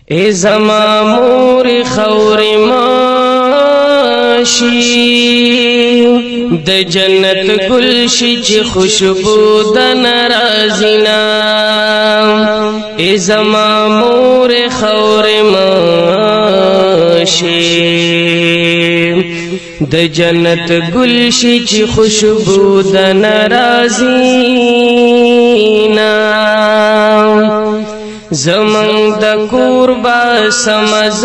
ای زما مور خور ماشی د جنت گل شي چې خوشبو د ناراضینا ای زما مور خور ماشی د جنت گل شي چې خوشبو د ناراضینا زمن د قربا سمزاوی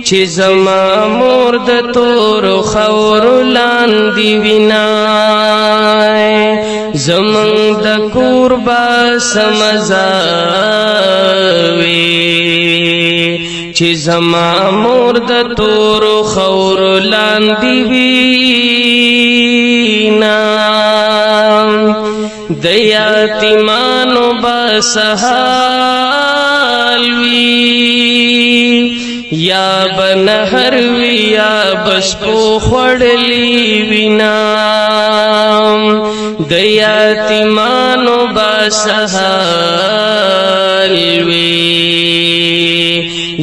چې زما مور د تور خور لاندې وینای زمن د قربا سمزاوی چې زما مور د تور خور لاندې وینای د یتیمانو بسحال وی یا بنهر وی یا بشپو خړلی وینا د یتیمانو بسحال وی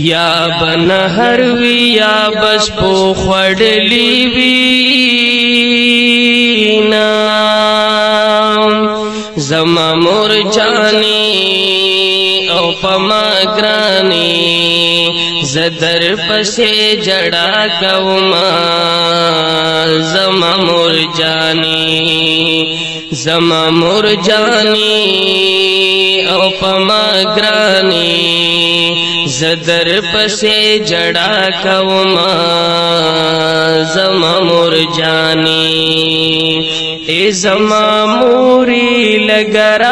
یا بنهر وی یا بشپو خړلی وینا زما مور جانی او پما گرانی زدر پسے جڑا کوما زما مور جانی او پما گرانی زدر پسے جڑا کوما زما مور جانی ای زما موری لگراشا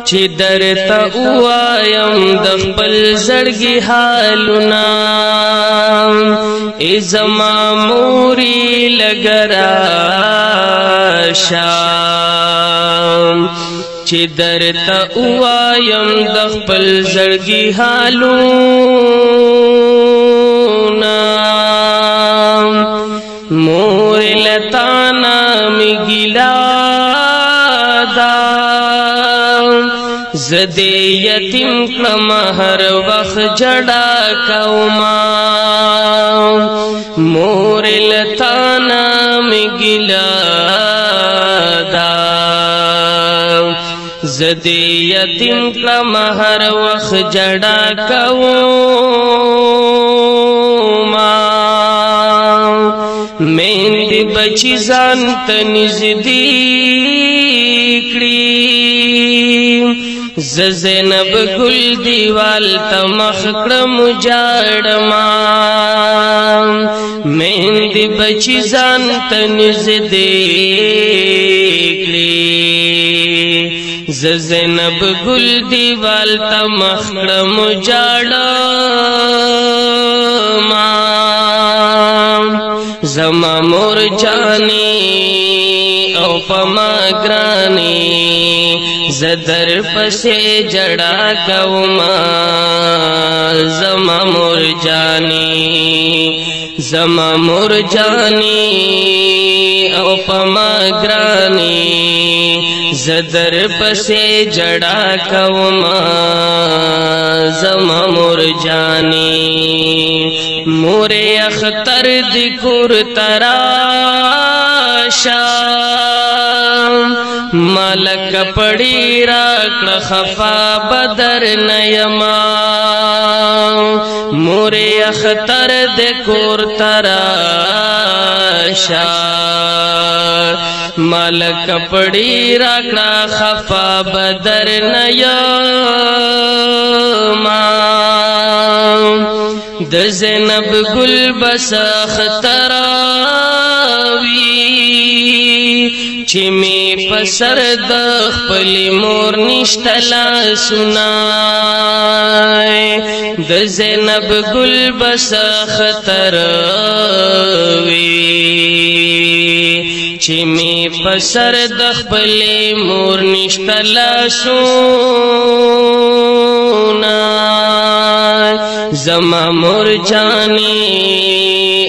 چی درتا اوایم دخبل زرگی حالنا ای زما موری لگراشا چی درتا اوایم دخبل زرگی حالنا مور لتانا مگلا دا زدے یتیم کلم ہر وقت جڑا کوما مور لتانا مگلا دا زدے یتیم کلم ہر وقت جڑا کوما میند بچی ځان ته نږدې کړي ز زینب ګل دیوال ته مخ کړم جاړما میند بچی ځان ته نږدې کړي ز زینب ګل دیوال ته مخ کړم جاړما زما مور جانی او پما گرانی زدر پسے جڑا کوما زما مور جانی او پما گرانی زدر پسے جڑا کوما زما مور جانی مور اختر دی کور تراشا مالک پڑی راکڑ خفا بدر نیما مور اختر دی کور تراشا مالک پڑی راکڑ خفا بدر نیما د زینب گل بس خطراوی چی می پسر د خپل مور نشتلا سنای د زینب گل بس خطراوی چی می پسر د خپل مور نشتلا سنای زما مور جانی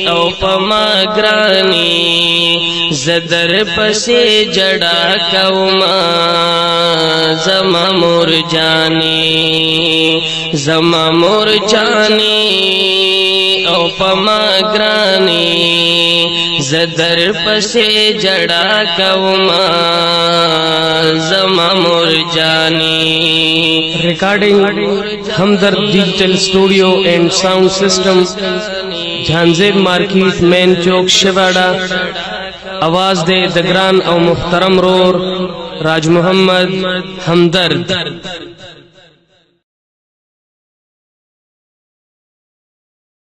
او پما گرانی زدر پسې جڑا کوما زما مور جانی زما مور جانی او پما گرانی زدر پسې جڑا کوما زما مور جانی Recording Hamdard Digital Studio and Sound System, Jhanzir Market, Main Chowk, Shivada. आवाज दे दगरान और मुहतरम रोर राज मोहम्मद हमदर्द।